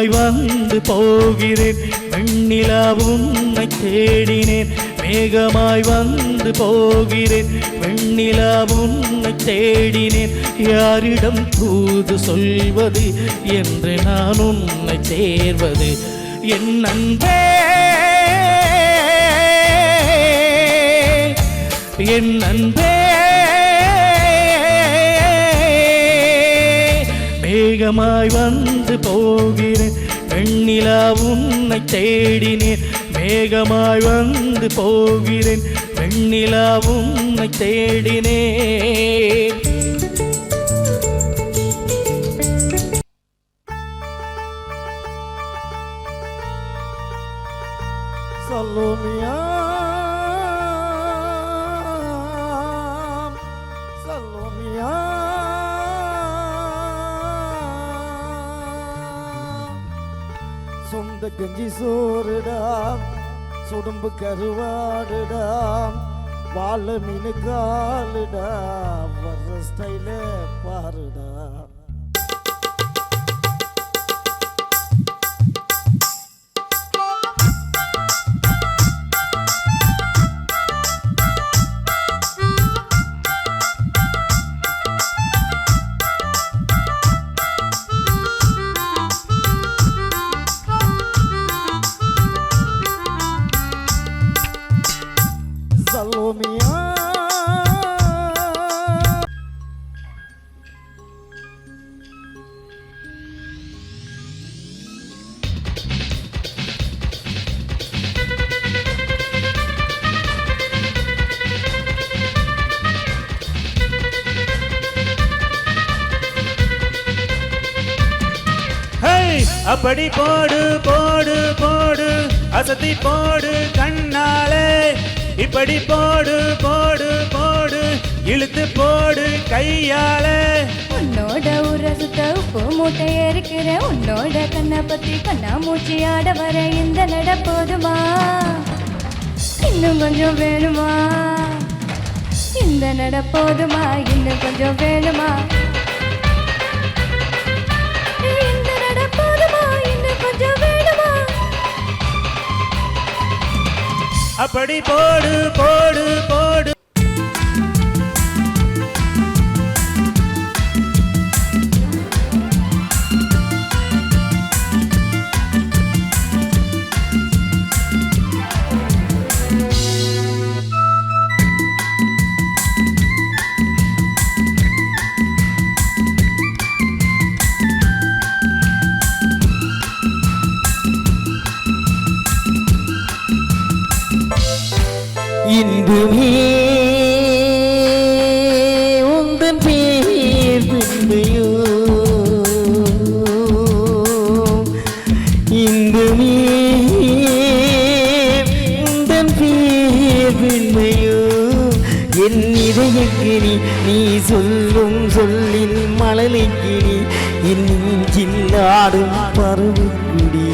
மேகமாய் வந்து போகிறேன் வெண்ணிலா உன்னை தேடினேன் மேகமாய் வந்து போகிறேன் வெண்ணிலா உன்னை தேடினேன் யாரிடம் தூது சொல்வது என்று நான் உன்னை சேர்வது என் அன்பே என் அன்பே மேகமாய் வந்து போகிறேன் வெண்ணிலா உன்னை தேடினேன் மேகமாய் வந்து போகிறேன் வெண்ணிலா உன்னை தேடினேன் Salomia சொந்த கஞ்சி சோறுடாம் சுடும்பு கருவாடுடாம் வாழ மீனு காலுடா வர்ற ஸ்டைல பாருடா அப்படி போடு போடு போடு அசத்தி போடு கண்ணாலே இப்படி போடு போடு போடு இழுத்து போடு கையாலே உன்னோட உரசுத்த உப்பு மூட்டை இருக்கிற உன்னோட கண்ணை பத்தி கண்ணா மூச்சி ஆட வர இந்த நட போதுமா இன்னும் கொஞ்சம் வேணுமா இந்த நட போதுமா இன்னும் கொஞ்சம் வேணுமா அப்படி போடு போடு போடு இன்புமே உந்தன் பேர் பின்பையோ இன்புமே உந்தன் பேர் பின்பையோ என் இதயக்கினி நீ சொல்லும் சொல்லின் மழலைக்கினி என் நெஞ்சில் ஆடும் பருவக்குடி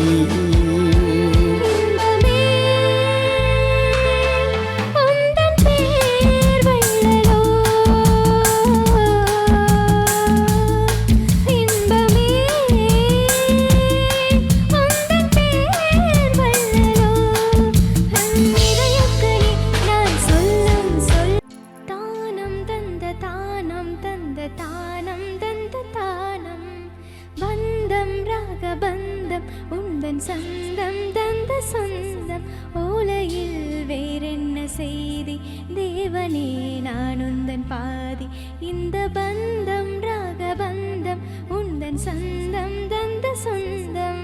சொந்தம் தந்த சொந்தம் ஓலையில் வேறென்ன செய்தி தேவனே நான் உந்தன் பாதி இந்த பந்தம் ராகபந்தம் உந்தன் சொந்தம் தந்த சொந்தம்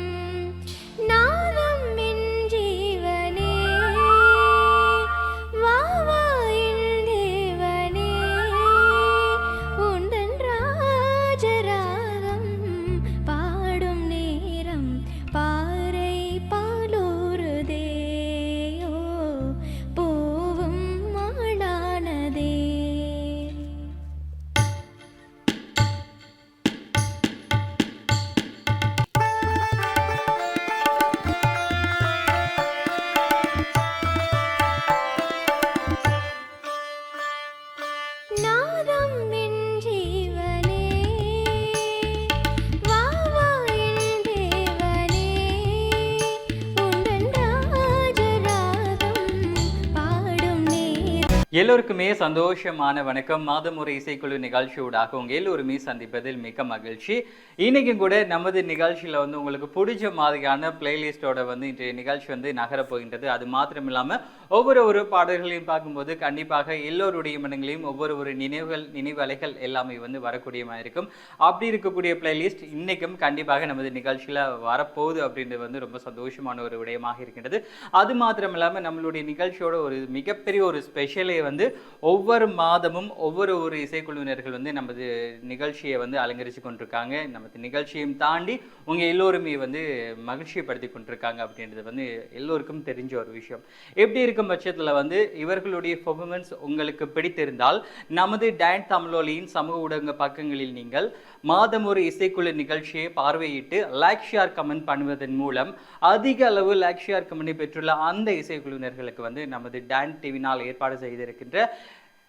நானும் என் ஜீவனே வாவா என் தேவனே உந்தன் ராஜராகம் பாடும் நேரம் பாறை பாலூருதேயோ பூவும் மாடானதே எல்லோருக்குமே சந்தோஷமான வணக்கம். மாதம் ஒரு இசைக்குழு நிகழ்ச்சியோடாக உங்க எல்லோருமே சந்திப்பதில் மிக மகிழ்ச்சி. இன்னைக்கும் கூட நமது நிகழ்ச்சியில உங்களுக்கு பிடிச்ச மாதிரியான பிளேலிஸ்டோட இன்றைய நிகழ்ச்சி நகரப் போகின்றது. அது மாத்திரம் இல்லாம ஒவ்வொரு பாடல்களையும் பார்க்கும்போது கண்டிப்பாக எல்லோருடைய மனங்களையும் ஒவ்வொரு நினைவலைகள் எல்லாமே வரக்கூடிய மாதிரி இருக்கும். அப்படி இருக்கக்கூடிய பிளேலிஸ்ட் இன்னைக்கும் கண்டிப்பாக நமது நிகழ்ச்சியில வரப்போகுது அப்படின்றது ரொம்ப சந்தோஷமான ஒரு விடயமாக இருக்கின்றது. அது மாத்திரம் இல்லாம நம்மளுடைய நிகழ்ச்சியோட ஒரு மிகப்பெரிய ஒரு ஸ்பெஷலே ஒவ்வொரு மாதமும் ஒவ்வொரு இசைக்குழுவினர்கள் நமது நிகழ்ச்சியை அலங்கரிச்சு கொண்டிருக்காங்க. நமது நிகழ்ச்சியையும் தாண்டி உங்க எல்லோருமே மகிழ்ச்சியப்படுத்தி கொண்டிருக்காங்க அப்படின்றது எல்லோருக்கும் தெரிஞ்ச ஒரு விஷயம். எப்படி இருக்கும் பட்சத்துல இவர்களுடைய பெர்ஃபார்மன்ஸ் உங்களுக்கு பிடித்திருந்தால் நமது டான் தமிழொலியின் சமூக ஊடக பக்கங்களில் நீங்கள் மாதம் ஒரு இசைக்குழு நிகழ்ச்சியை பார்வையிட்டு லைக் ஷேர் கமெண்ட் பண்ணுவதன் மூலம் அதிக அளவு லைக் ஷேர் கமெண்ட் பெற்றுள்ள அந்த இசைக்குழுவினர்களுக்கு நமது டான் டிவினால் ஏற்பாடு செய்திருக்கின்ற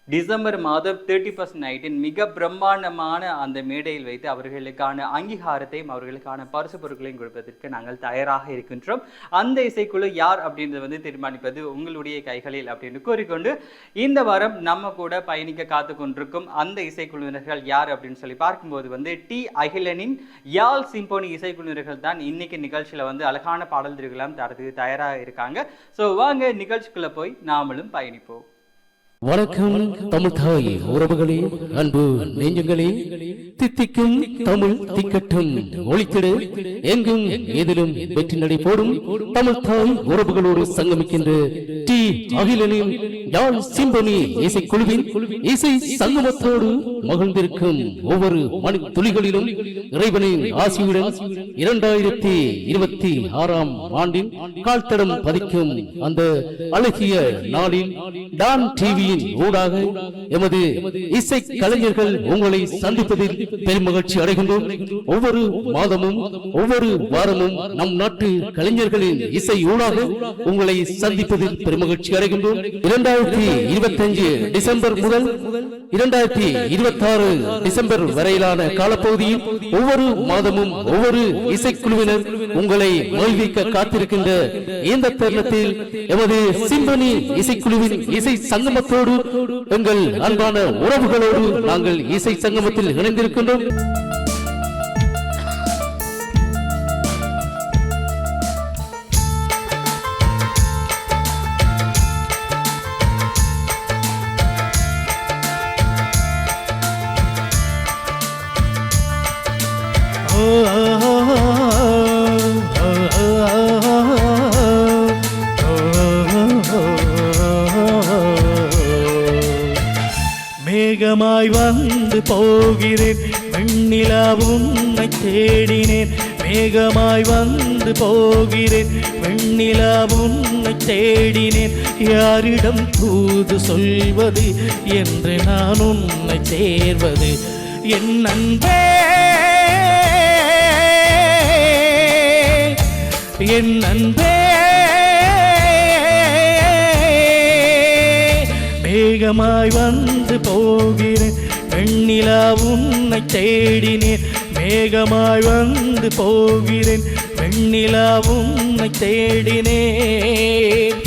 டிசம்பர் மாதம் 31 நைட்டின் மிக பிரம்மாண்டமான அந்த மேடையில் வைத்து அவர்களுக்கான அங்கீகாரத்தையும் அவர்களுக்கான பரிசு பொருட்களையும் கொடுப்பதற்கு நாங்கள் தயாராக இருக்கின்றோம். அந்த இசைக்குழு யார் அப்படின்றது தீர்மானிப்பது உங்களுடைய கைகளில் அப்படின்னு கூறிக்கொண்டு இந்த வாரம் நம்ம கூட பயணிக்க காத்து கொண்டிருக்கும் அந்த இசைக்குழுவினர்கள் யார் அப்படின்னு சொல்லி பார்க்கும்போது டி அகிலனின் யாழ் சிம்போனி இசைக்குழுவினர்கள் தான் இன்னைக்கு நிகழ்ச்சியில அழகான பாடல் திருவிழா தரத்துக்கு தயாராக இருக்காங்க. ஸோ வாங்க நிகழ்ச்சிக்குள்ள போய் நாமளும் பயணிப்போம். வணக்கம் தமிழ் தாய் உறவுகளே, அன்பு நெஞ்சங்களே, தித்திக்கும் தமிழ் திக்கட்டும் ஒளித்திடு எங்கும் எதிலும் வெற்றி நடை போடும் தமிழ் தாய் உறவுகளோடு சங்கமிக்கின்ற டி அகிலனின் யாழ் சிம்பொனி இசைக்குழுவின் இசை சங்கமத்தோடு மகிழ்ந்திருக்கும் ஒவ்வொரு மணி துளிகளிலும் இறைவனின் ஆசியுடன் 2026 ஆண்டின் கால்தடம் பதிக்கும் அந்த அழகிய நாளில் டான் டிவி ஊடாக எமது இசை கலைஞர்கள் உங்களை சந்திப்பதில் பெருமகிழ்ச்சி அடைகின்றோம். ஒவ்வொரு மாதமும் ஒவ்வொரு வாரமும் நம் நாட்டு கலைஞர்களின் இசை ஊடாக உங்களை சந்திப்பதில் பெருமகிழ்ச்சி அடைகின்றோம். 2025 டிசம்பர் முதல் 2026 டிசம்பர் வரையிலான காலப்பகுதியில் ஒவ்வொரு மாதமும் ஒவ்வொரு இசைக்குழுவினர் உங்களை மகிழ்விக்க காத்திருக்கின்ற இந்த தருணத்தில் எமது சிம்பனி இசைக்குழுவின் இசை சங்கமத்தோடு எங்கள் அன்பான உறவுகளோடு நாங்கள் இசை சங்கமத்தில் இணைந்திருக்கின்றோம். மேகமாய் வந்து போகிறேன், வெண்ணிலா உன்னை தேடினேன். மேகமாய் வந்து போகிறேன், வெண்ணிலா உன்னை தேடினேன். யாரிடம் தூது சொல்வது என்று நான் உன்னை சேர்வது என் அன்பே, என் அன்பே. மேகமாய் வந்து போகிறேன், வெண்ணிலா உன்னை தேடினேன். மேகமாய் வந்து போகிறேன், வெண்ணிலா உன்னை தேடினேன்.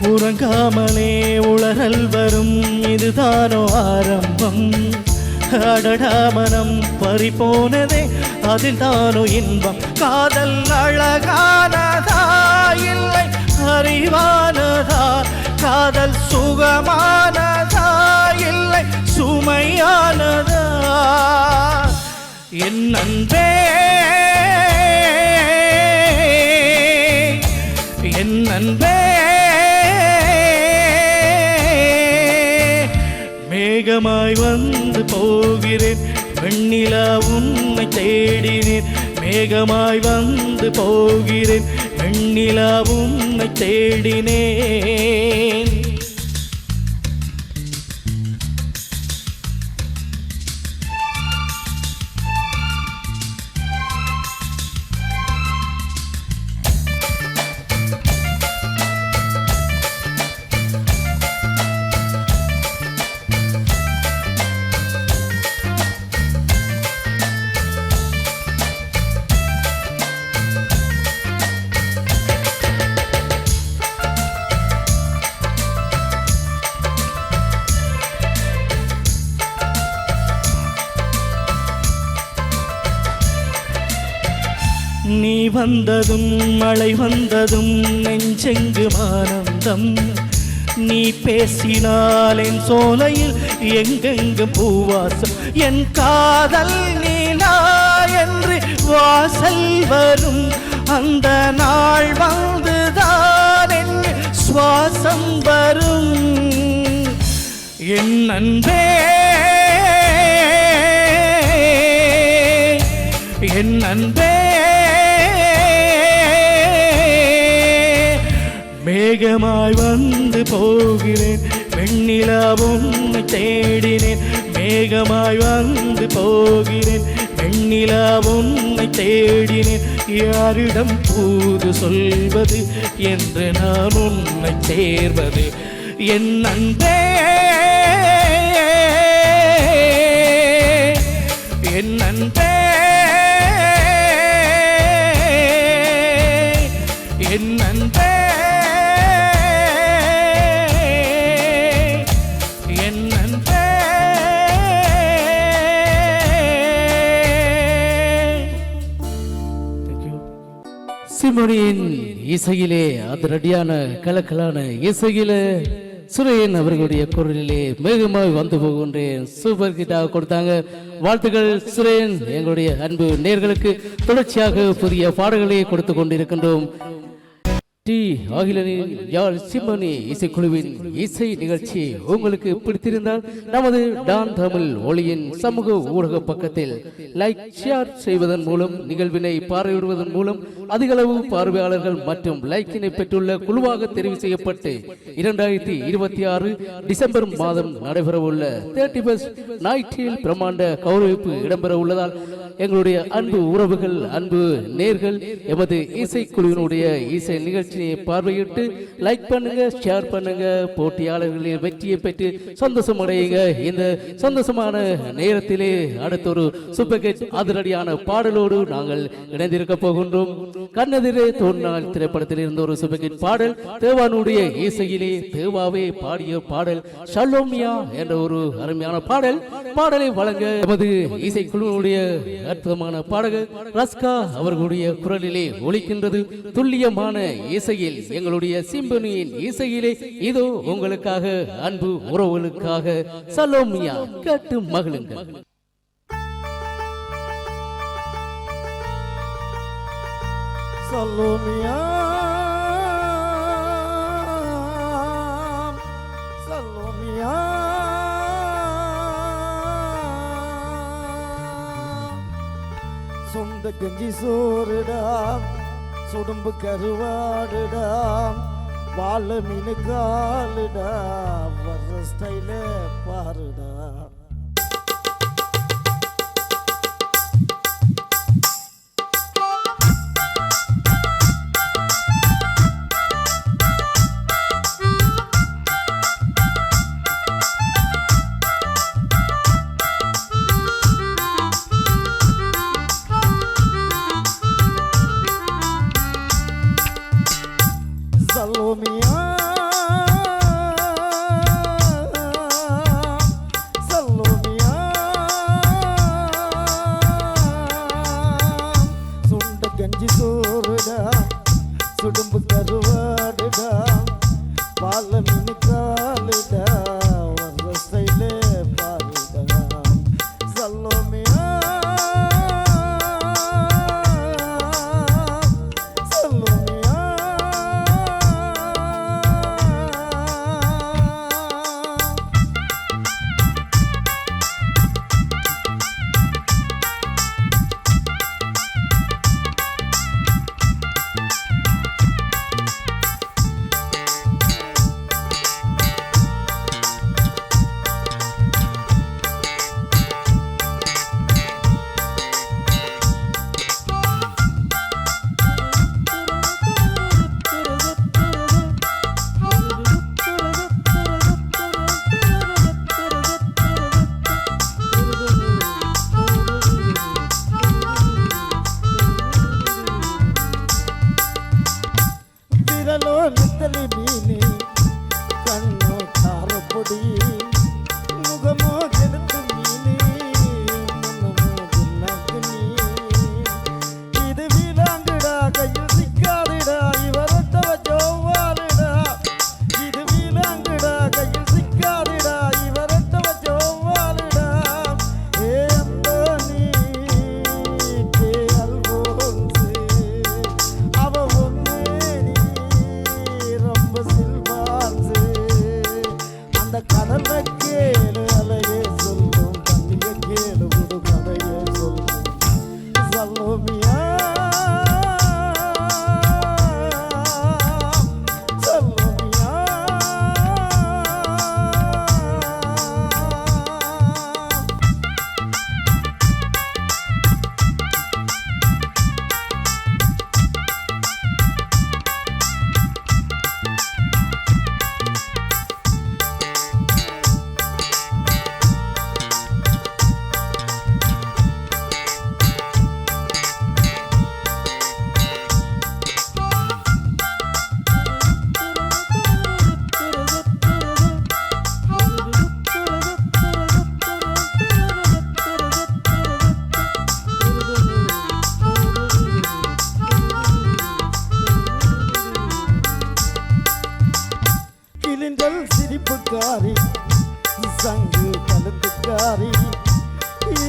உறங்காமலே உளறல் வரும், இதுதானோ ஆரம்பம். அடடாமனம் பறிபோனதே, அதில் தானோ இன்பம். காதல் அழகானதா இல்லை அறிவானதா? காதல் சுகமானதா இல்லை சுமையானதா? என் அன்பே, என் அன்பே. மேகமாய் வந்து போகிறேன், வெண்ணிலா உன்னை தேடினேன் மேகமாய் வந்து போகிறேன் வெண்ணிலா உன்னை தேடினேன் நீ வந்ததும் மழை வந்ததும் நெஞ்செங்கு ஆனந்தம் நீ பேசினால் என் சோலையில் எங்கெங்கு பூவாசம் என் காதல் நீலா என்று வாசல் வரும் அந்த நாள் வந்துதான் என் சுவாசம் வரும் என் அன்பே என் அன்பே மேகமாய் வந்து போகிறேன் வெண்ணிலா உன்னை தேடினேன் மேகமாய் வந்து போகிறேன் வெண்ணிலா உன்னை தேடினேன் யாரிடம் தூது சொல்வது என்று நான் உன்னை சேர்வது என் அன்பே என் அன்பே என் அன்பே சிம்பொனியின் இசையிலே அதிரடியான கலக்கலான இசையிலே சுரேன் அவர்களுடைய குரலிலே மேகமாய் வந்து போகின்றேன் சூப்பர் கிட்டாக கொடுத்தாங்க. வாழ்த்துக்கள் சுரேன். எங்களுடைய அன்பு நேர்களுக்கு தொடர்ச்சியாக புதிய பாடல்களை கொடுத்து கொண்டிருக்கின்றோம். டி அகிலனின் யாழ் சிம்பொனி இசைக்குழுவின் இசை நிகழ்ச்சி உங்களுக்கு பிடித்திருந்தால் நமது டான் தமிழ் ஒளியின் சமூக ஊடக பக்கத்தில் லைக் ஷேர் செய்வதன் மூலம் நிகழ்வினை பார்வையிடுவதன் மூலம் அதிகளவு பார்வையாளர்கள் மற்றும் லைக்கினை பெற்றுள்ள குழுவாக தெரிவு செய்யப்பட்டு 2026 டிசம்பர் மாதம் நடைபெறவுள்ள 31st நைட்டில் பிரமாண்ட கௌரவிப்பு இடம்பெற உள்ளதால் எங்களுடைய அன்பு உறவுகள் அன்பு நேர்கள் எமது இசைக்குழுவினுடைய இசை நிகழ்ச்சியை பார்வையிட்டு லைக் பண்ணுங்க ஷேர் பண்ணுங்க போட்டியாளர்களின் வெற்றியை பெற்று சந்தோஷம் அடையுங்க. இந்த சந்தோஷமான நேரத்திலே அடுத்த ஒரு சூப்பர் ஹிட் அதிரடியான பாடலோடு நாங்கள் இணைந்திருக்க போகின்றோம். கண்ணெதிரே தோன்றினால் திரைப்படத்தில் இருந்த ஒரு சூப்பர் ஹிட் பாடல் தேவானுடைய இசையிலே தேவாவே பாடிய பாடல் ஷலோமியா என்ற ஒரு அருமையான பாடலை வழங்க எமது இசைக்குழுவினுடைய அற்புதமான பாடகர் ரஸ்கா அவர்களுடைய குரலிலே ஒலிக்கின்றது. துல்லியமான இசையில் எங்களுடைய சிம்பொனியின் இசையிலே இதோ உங்களுக்காக அன்பு உறவுகளுக்காக சலோமியா கேட்டு மகிழுங்கள். சலோமியா சலோமியா சொந்த கஞ்சி சோறுடா சுடும்பு கருவாடுடா வாழ மீனு காலுடா வர்ற ஸ்டைல பாருடா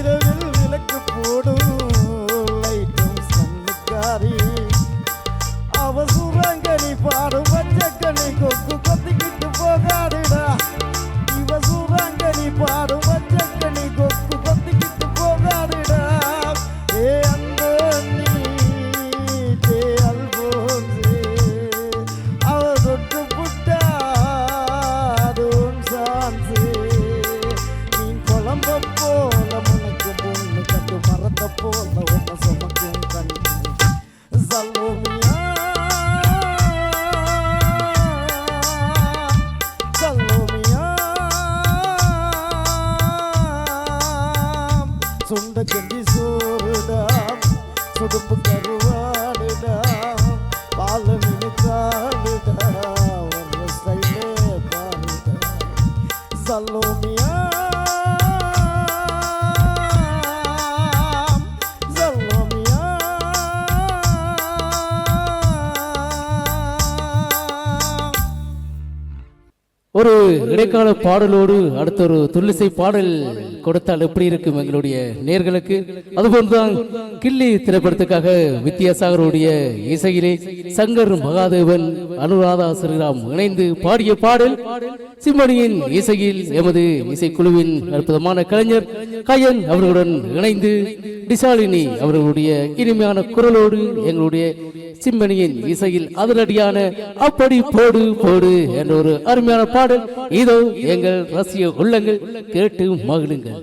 இரவில் விளக்கு போடும் லைட்டும் கண்ணுக்காரி அவ சுரங்கனி பாடும் பச்சக்கனி கொக்கு கொத்திக்கிட்டு போகாடுடா இவ சுரங்கனி பாடும் பச்சக்கனி கொக்கு கொத்திக்கிட்டு போகாடுடா ஏ அந்த நீ அல்போன்சே அவ தொட்டு புட்டா அதுவும் சான்சே மீன் குழம்ப போல முனுக்கு பொண்ணு கண்டு மறந்த போல ஒன்ன சுமக்கும் கண்ணு சல்லோமியா சல்லோமியா சுண்ட கஞ்சி சோறுடா சுடும்பு கருவாடுடா பால மினுக்காடுடா ஒரு ஸ்டைலே பாடுடா சல்லோமியா சல்லோமியா ஒரு இடைக்கால பாடலோடு அடுத்த ஒரு துள்ளிசை பாடல் கொடுத்தால் எப்படி இருக்கும் எங்களுடைய நேர்களுக்கு அதுபோன்றுதான் கில்லி திரைப்படத்துக்காக வித்யாசாகருடைய இசையிலே சங்கர் மகாதேவன் அனுராதா ஸ்ரீராம் இணைந்து பாடிய பாடல் சிம்மணியின் இசையில் எமது இசைக்குழுவின் அற்புதமான கலைஞர் கயன் அவர்களுடன் இணைந்து டிசாலினி அவர்களுடைய இனிமையான குரலோடு எங்களுடைய சிம்மணியின் இசையில் அதிரடியான அப்படி போடு போடு என்ற ஒரு அருமையான பாடல் இதோ எங்கள் ரசிக உள்ளங்கள் கேட்டு மகிழுங்கள்.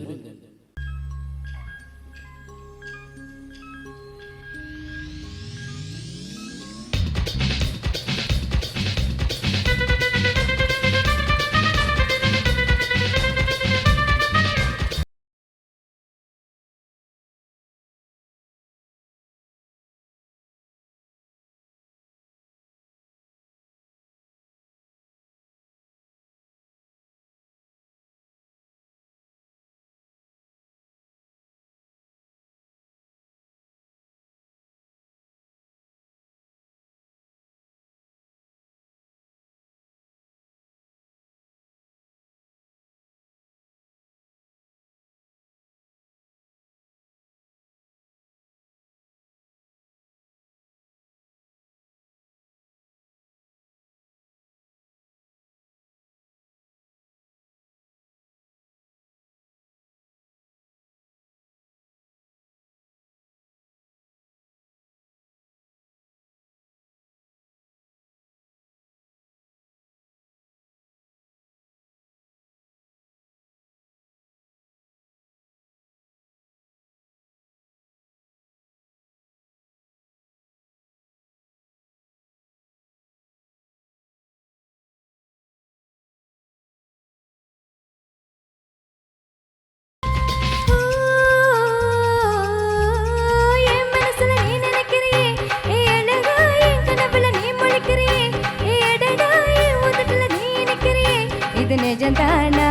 இது நிஜம்தானா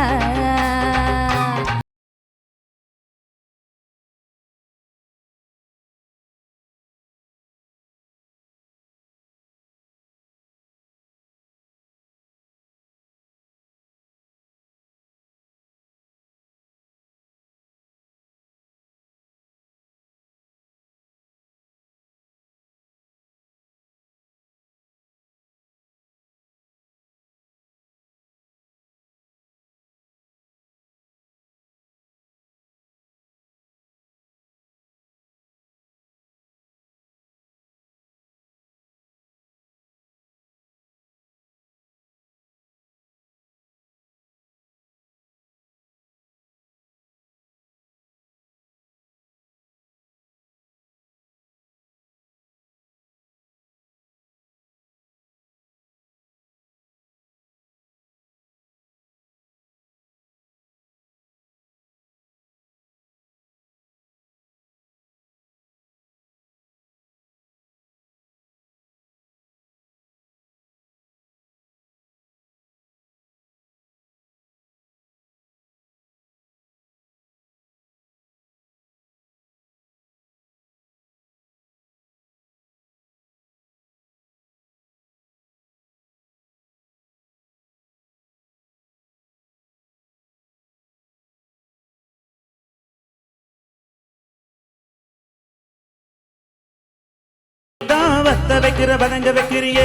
பத்த வைக்கிற வதங்க வைக்கிறியே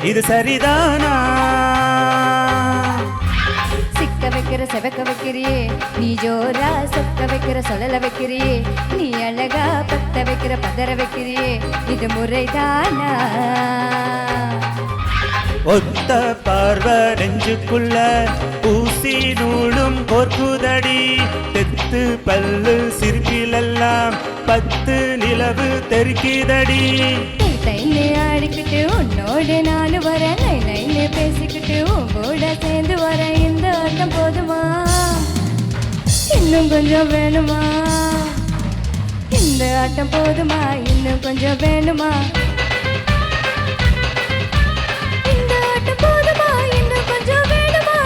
இது சரிதானா சிக்க வைக்கிற செவக்க வைக்கிறியே நீ ஜோரா சொக்க வைக்கிற சொல்லல வைக்கிறியே நீ அழகா பத்த வைக்கிற பதற வைக்கிறியே இது முறைதானா ஒத்த பார்வை நெஞ்சுக்குள்ள ஊசி நூலும் கோர்க்குதடி தெத்து பல்லு சிரிப்பிலெல்லாம் 10 நிலவு தெருக்கிதடி தைன்னு ஆடிக்கிட்டு உன்னோடு நானும் வரேன் நைன்னு பேசிக்கிட்டு உன் கூட சேர்ந்து வரேன் இந்த ஆட்டம் போதுமா இன்னும் கொஞ்சம் வேணுமா இந்த ஆட்டம் போதுமா இன்னும் கொஞ்சம் வேணுமா இந்த ஆட்டம் போதுமா இன்னும் கொஞ்சம் வேணுமா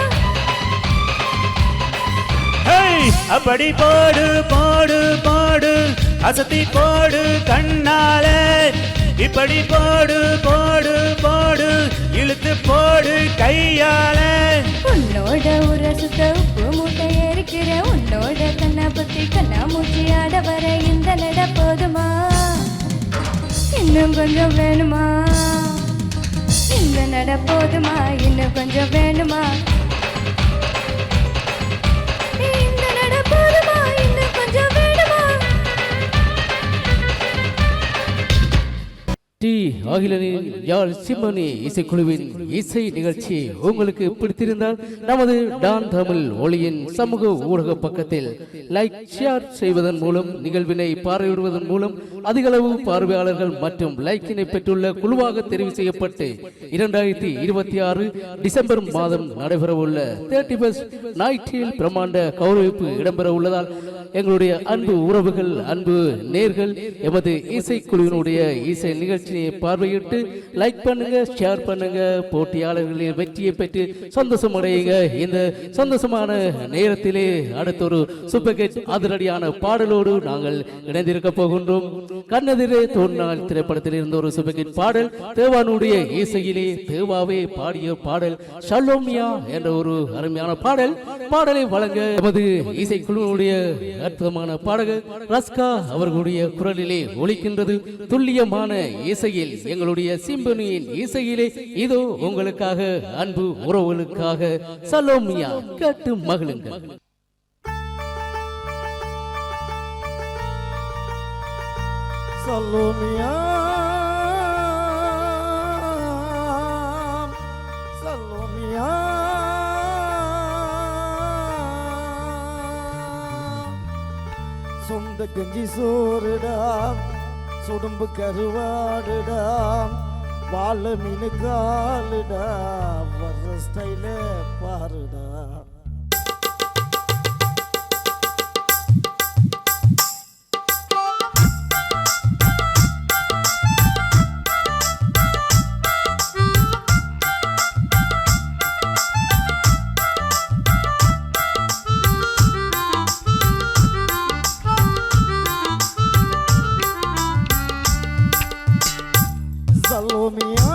ஹேய் அப்படி போடு போடு போடு அசத்தி போடு கண்ணாலே இப்படி போடு போடு போடு இழுத்து போடு கையாலே உன்னோட உரசுத்த உப்பு மூட்டை ஏறிக்கிற உன்னோட கண்ணா பத்தி கண்ணா மூச்சி ஆட வர இந்த நட போதுமா இன்னும் கொஞ்சம் வேணுமா இந்த நட போதுமா இன்னும் கொஞ்சம் வேணுமா இந்த நட போதுமா இன்னும் கொஞ்சம் வேணுமா டி அகிலனின் யாழ் சிம்மனி இசைக்குழுவின் இசை நிகழ்ச்சி உங்களுக்கு பிடித்திருந்தால் நமது டான் தமிழ் ஒளியின் சமூக ஊடக பக்கத்தில் லைக் ஷேர் செய்வதன் மூலம் நிகழ்வினை பார்வையிடுவதன் மூலம் அதிகளவு பார்வையாளர்கள் மற்றும் லைக்கினை பெற்றுள்ள குழுவாக தெரிவு செய்யப்பட்டு 2026 டிசம்பர் மாதம் நடைபெறவுள்ள 31st நைட்டில் பிரமாண்ட கௌரவிப்பு இடம்பெற உள்ளதால் எங்களுடைய அன்பு உறவுகள் அன்பு நேர்கள் எமது இசைக்குழுவினுடைய இசை நிகழ்ச்சியை பார்வையிட்டு லைக் பண்ணுங்க ஷேர் பண்ணுங்க போட்டியாளர்களின் வெற்றியை பெற்று சந்தோஷம் அடையுங்க இந்த சந்தோஷமான நேரத்திலே அடுத்த ஒரு சூப்பர் ஹிட் அதிரடியான பாடலோடு நாங்கள் இணைந்திருக்க போகின்றோம் கண்ணெதிரே தோன்றினால் திரைப்படத்தில் இருந்த ஒரு சூப்பர் ஹிட் பாடல் தேவானுடைய இசையிலே தேவாவே பாடிய பாடல் ஷலோமியா என்ற ஒரு அருமையான பாடலை வழங்க எமது இசைக்குழுவினுடைய அற்புதமான பாடகர் ரஸ்கா அவர்களுடைய குரலிலே ஒலிக்கின்றது துல்லியமான இசையில் எங்களுடைய சிம்பனியின் இசையிலே இதோ உங்களுக்காக அன்பு உறவுகளுக்காக சலோமியா கேட்டு மகிழுங்கள் சலோமியா சலோமியா சொந்த கஞ்சி சோறுடாம் சுடும்பு கருவாடுடாம் வாழ மீன் காலுடா வர்ற ஸ்டைல பாருடா Salomia,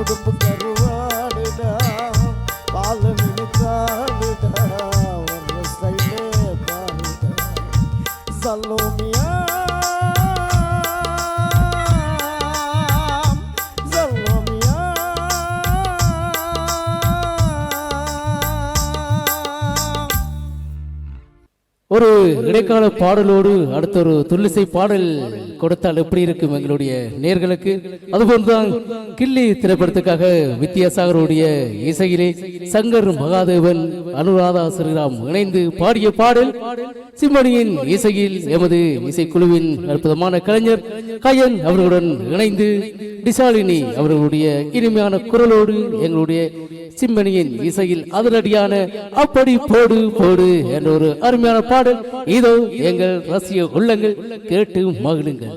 சுடும்பு கருவாடுடா பால மினுக்காடுடா வர்ற ஸ்டைலே பாருடா சல்லோமியா சல்லோமியா ஒரு இடைக்கால பாடலோடு அடுத்த ஒரு துள்ளிசை பாடல் கொடுத்தால் எப்படி இருக்கும் எங்களுடைய நேர்களுக்கு. அதுபோன்றுதான் கில்லி திரைப்படத்துக்காக வித்யாசாகருடைய இசையிலே சங்கர் மகாதேவன் அனுராதா ஸ்ரீராம் இணைந்து பாடிய பாடல் சிம்மணியின் இசையில் எமது இசைக்குழுவின் அற்புதமான கலைஞர் கயன் அவர்களுடன் இணைந்து டிசாலினி அவர்களுடைய இனிமையான குரலோடு எங்களுடைய சிம்மணியின் இசையில் அதிரடியான அப்படி போடு போடு என்ற ஒரு அருமையான பாடல் இதோ எங்கள் ரசிக உள்ளங்கள் கேட்டு மகிழுங்கள்.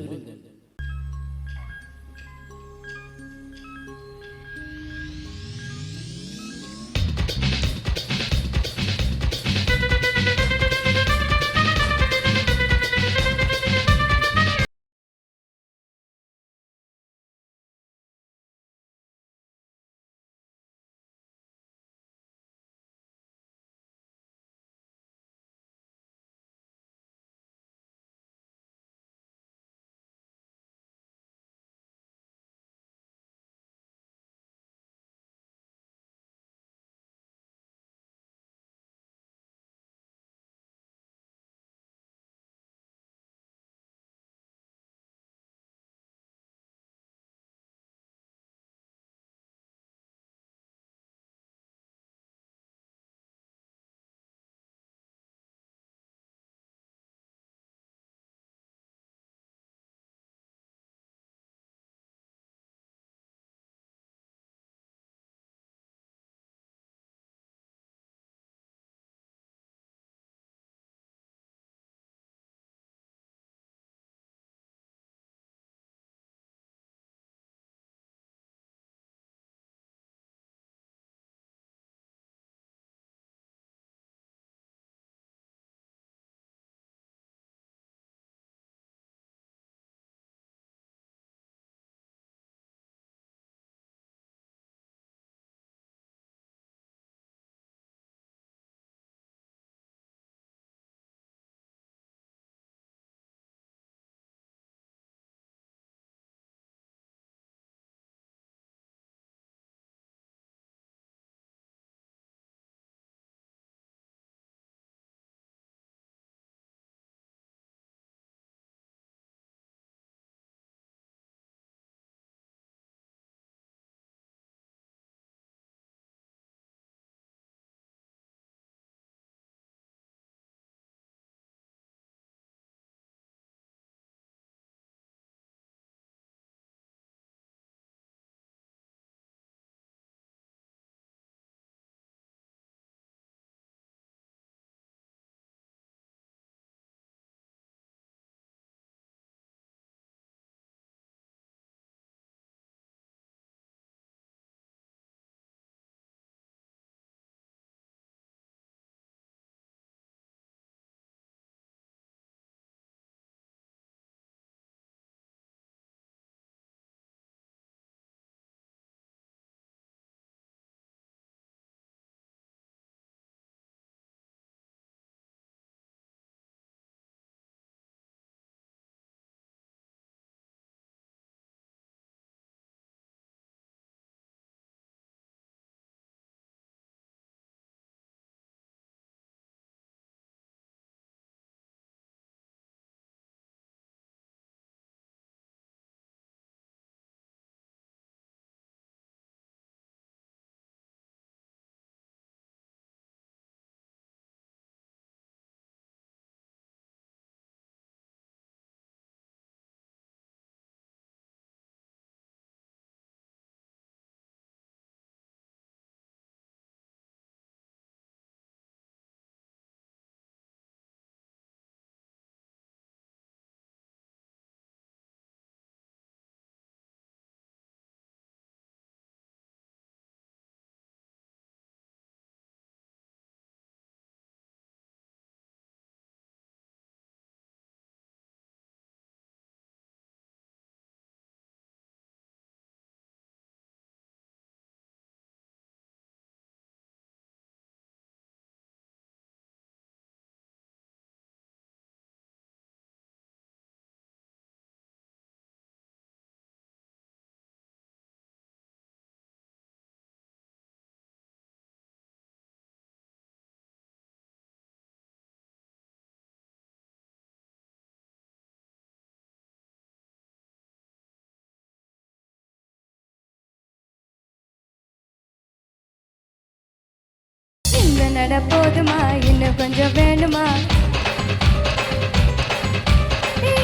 நட போதுமா இன்னும் கொஞ்சம் வேணுமா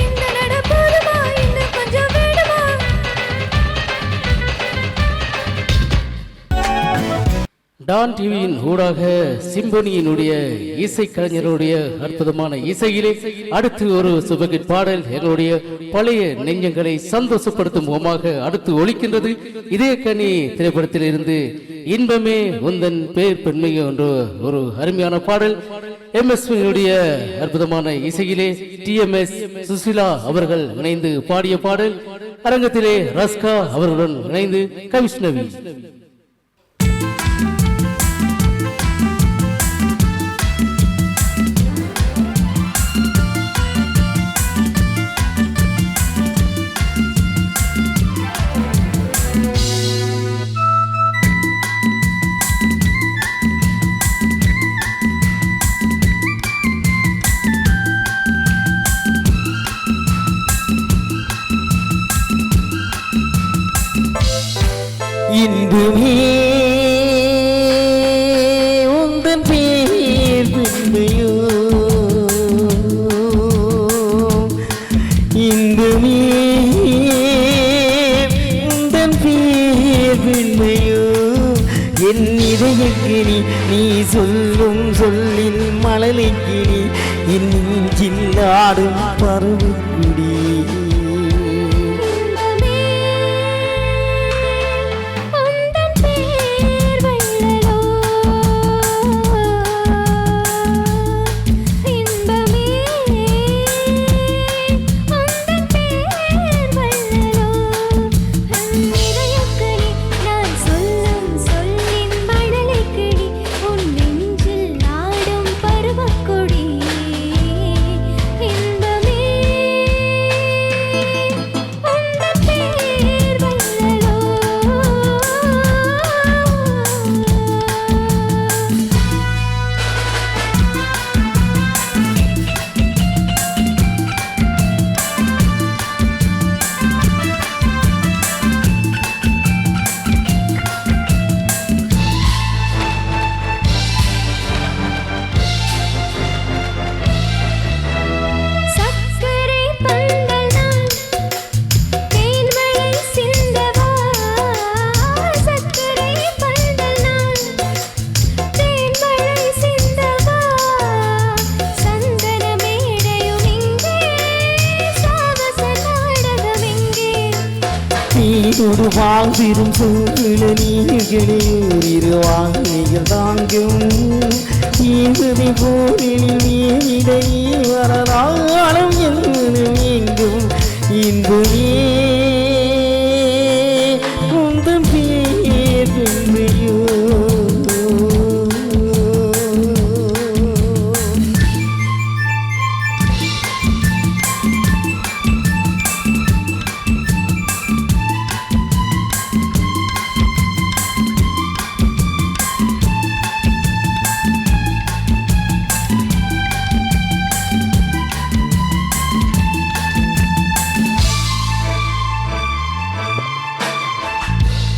இந்த நட போதுமா இன்னும் கொஞ்சம் வேணுமா டான் டிவியின் ஊடாக சிம்பனியினுடைய இசைக்கலைஞருடைய அற்புதமான இசையிலே அடுத்து ஒரு சுபகிட் பாடல் எங்களுடைய பழைய நெஞ்சங்களை சந்தோஷப்படுத்தும் முகமாக அடுத்து ஒலிக்கின்றது. இதே கனி திரைப்படத்தில் இருந்து இன்பமே உந்தன் பேர் பெண்மை என்ற ஒரு அருமையான பாடல் எம்எஸ்வியினுடைய அற்புதமான இசையிலே டிஎம்எஸ் சுசிலா அவர்கள் இணைந்து பாடிய பாடல். அரங்கத்திலே ரஸ்கா அவர்களுடன் இணைந்து கவிஷ்ணவி. இன்பமே உந்தன் பேர் பெண்மையோ இன்பமே உந்தன் பேர் பெண்மையோ என் இதயக்கு நீ சொல்லும் சொல்லின் மழலைக்கு என் சில்லாடும் பருவக்குடி ஒரு வாழ்விரும் சூழல நீர்களே இரு வாங்கிகள் தாங்கும் ஈவதை போரில் நீடை வரலாலம் என்று எங்கும் இன்பமே உந்தன் பேர் பெண்மையோ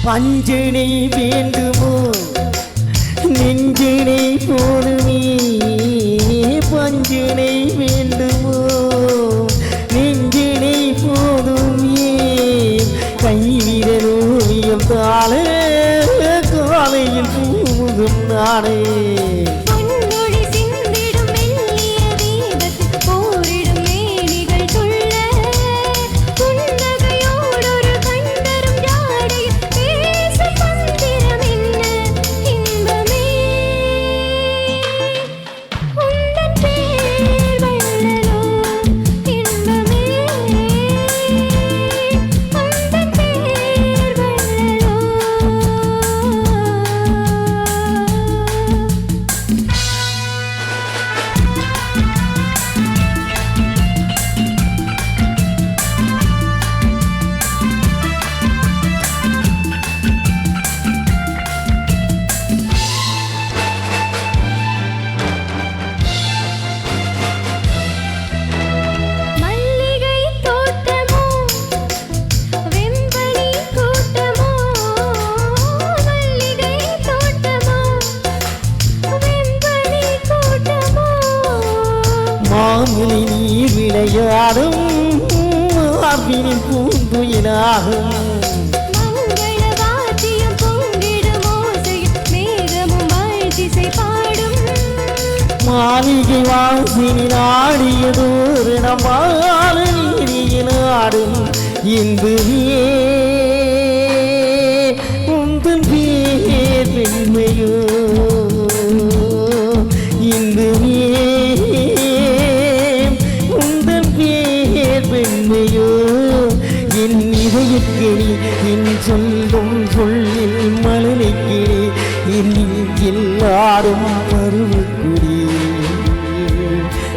பஞ்சனை வேண்டுமோ நெஞ்சினை போதுமே பஞ்சனை வேண்டுமோ நெஞ்சினை போதுமே கைவிரலோவியம் தாழ காலையில் பூமுகம் நாடே குயிலாகும் மங்கள வாத்தியம் பொங்கிடும் ஓசையும் மேகமும் வாழ்த்திசை பாடும் மாளிகை வாசினி நாடியதோறு நம்மால நீரியில் ஆடும் இன்புமே உந்தன் பேர் பெண்மையோ இன்புமே உந்தன் பேர் பெண்மையோ என் இதயக்கிளி என் சொல்லும் சொல்லில் மலரைக்கிளி என் நெஞ்சில் ஆடும் மருவுக்குடி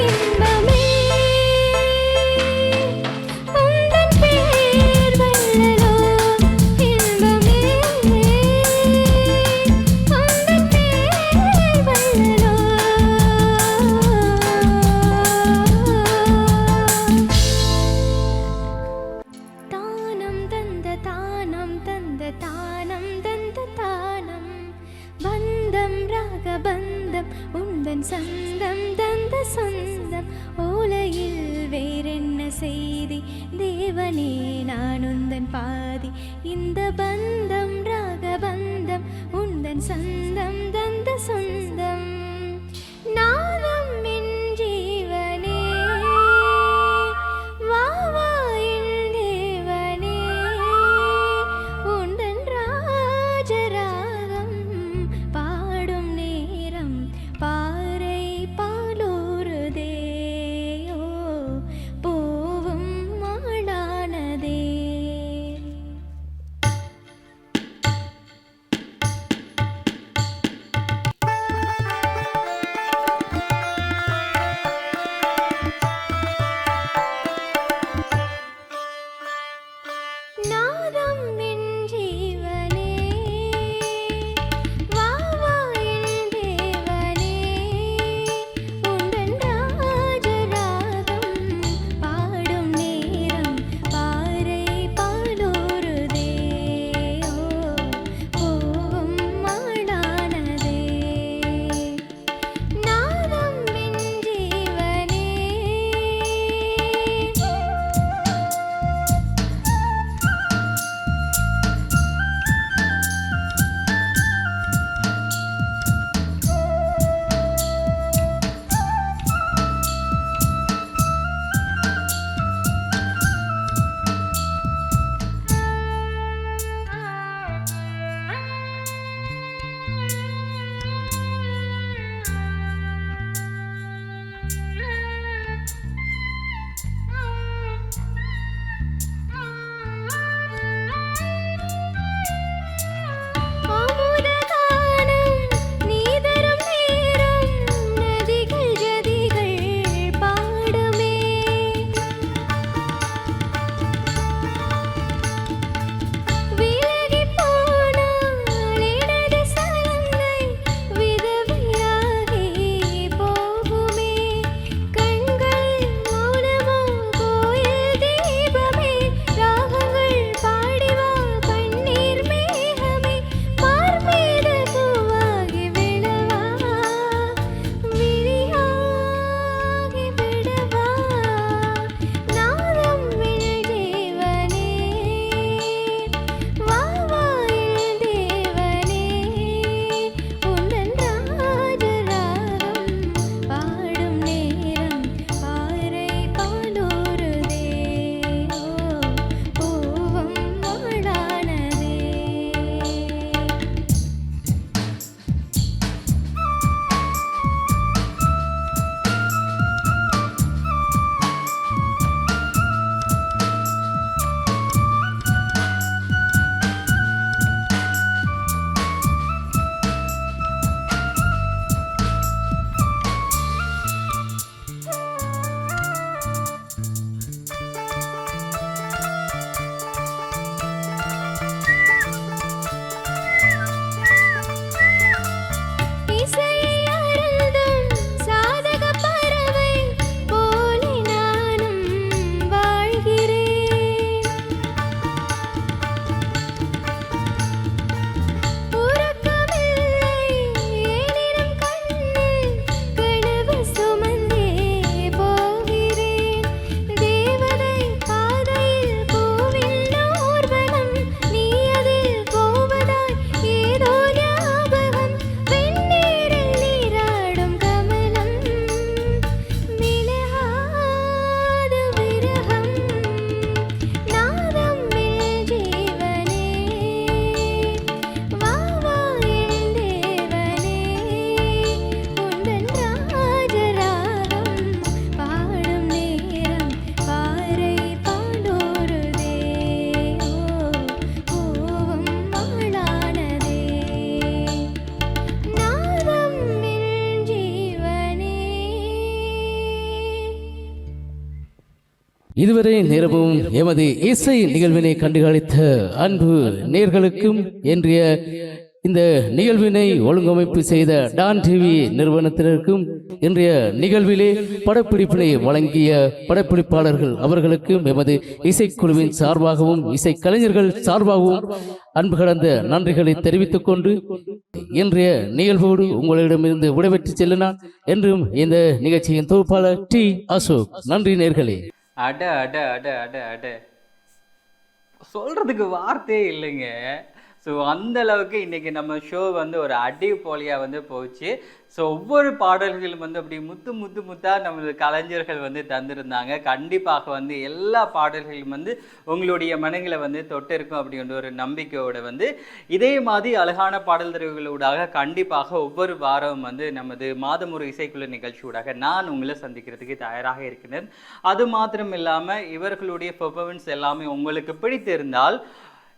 இன்பமே உந்தன் பேர் வல்லலோ இன்பமே உந்தன் பேர் வல்லலோ தானம் தந்த தானம் தந்த தானம் தந்த தானம் பந்தம் ராக பந்தம் உந்தன் சந்தம் தந்த சொந்தம் ஓலையில் வேறென்ன செய்தி தேவனே நான் உந்தன் பாதி இந்த பந்தம் ராக பந்தம் உந்தன் சந்தம் தந்த சொந்தம் நானும் என் ஜீவனே வா வா என் தேவனே உந்தன் ராஜராகம் பாடும் நேரம் பாறை பாலூருதேயோ பூவும் மாடானதே ஆ, இதுவரை நேரமும் எமது இசை நிகழ்வினை கண்டுகளித்த அன்பு நேர்களுக்கும் இன்றைய இந்த நிகழ்வினை ஒழுங்கமைப்பு செய்த டான் டிவி நிறுவனத்தினருக்கும் இன்றைய நிகழ்விலே படப்பிடிப்பினை வழங்கிய படப்பிடிப்பாளர்கள் அவர்களுக்கும் எமது இசைக்குழுவின் சார்பாகவும் இசை கலைஞர்கள் சார்பாகவும் அன்பு கடந்த நன்றிகளை தெரிவித்துக் கொண்டு இன்றைய நிகழ்வோடு உங்களிடமிருந்து விடைபெற்று செல்லினான் என்றும் இந்த நிகழ்ச்சியின் தொகுப்பாளர் டி அசோக். நன்றி நேர்களே. அட அட அட அட அட சொல்றதுக்கு வார்த்தையே இல்லைங்க. ஸோ அந்த அளவுக்கு இன்னைக்கு நம்ம ஷோ வந்து ஒரு அடி போலியாக வந்து போச்சு. ஸோ ஒவ்வொரு பாடல்களும் வந்து அப்படி முத்தாக நம்மளோட கலைஞர்கள் வந்து தந்திருந்தாங்க. கண்டிப்பாக வந்து எல்லா பாடல்களும் வந்து உங்களுடைய மனங்களை வந்து தொட்டிருக்கும் அப்படின்ற ஒரு நம்பிக்கையோட வந்து இதே மாதிரி அழகான பாடல் தெரிவுகளூடாக கண்டிப்பாக ஒவ்வொரு வாரம் வந்து நமது மாதம் ஒரு இசைக்குழு நிகழ்ச்சியூடாக நான் உங்களை சந்திக்கிறதுக்கு தயாராக இருக்கிறேன். அது மாத்திரம் இல்லாமல் இவர்களுடைய பெர்ஃபார்மன்ஸ் எல்லாமே உங்களுக்கு பிடித்திருந்தால்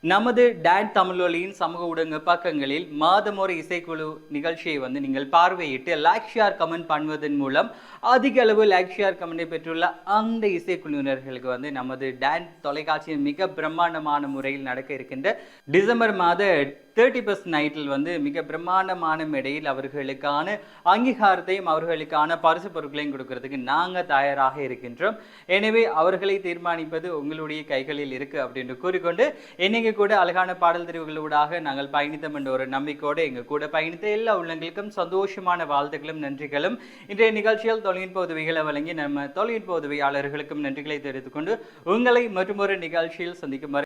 நமது டான் தமிழொலியின் சமூக ஊடக பக்கங்களில் மாதம் ஒரு இசைக்குழு நிகழ்ச்சியை வந்து நீங்கள் பார்வையிட்டு லைக் ஷேர் கமெண்ட் பண்ணுவதன் மூலம் அதிக அளவு லைக் ஷேர் கமெண்டை பெற்றுள்ள அந்த இசைக்குழுவினர்களுக்கு வந்து நமது டான் தொலைக்காட்சியின் மிக பிரம்மாண்டமான முறையில் நடக்க இருக்கின்ற டிசம்பர் மாத 30+ நைட்டில் வந்து மிக பிரம்மாண்டமான மேடையில் அவர்களுக்கான அங்கீகாரத்தையும் அவர்களுக்கான பரிசு பொருட்களையும் கொடுக்கறதுக்கு நாங்கள் தயாராக இருக்கின்றோம். எனவே அவர்களை தீர்மானிப்பது உங்களுடைய கைகளில் இருக்கு அப்படின்னு கூறிக்கொண்டு இன்னைக்கு கூட அழகான பாடல் தெரிவுகளூடாக நாங்கள் பயணித்தோம் என்ற ஒரு நம்பிக்கையோடு எங்கள் கூட பயணித்த எல்லா உள்ளங்களுக்கும் சந்தோஷமான வாழ்த்துக்களும் நன்றிகளும். இன்றைய நிகழ்ச்சியில் தொழில்நுட்ப உதவிகளை வழங்கி நம்ம தொழில்நுட்ப உதவியாளர்களுக்கும் நன்றிகளை தெரிவித்துக் கொண்டு உங்களை மற்றொரு நிகழ்ச்சியில் சந்திக்கும்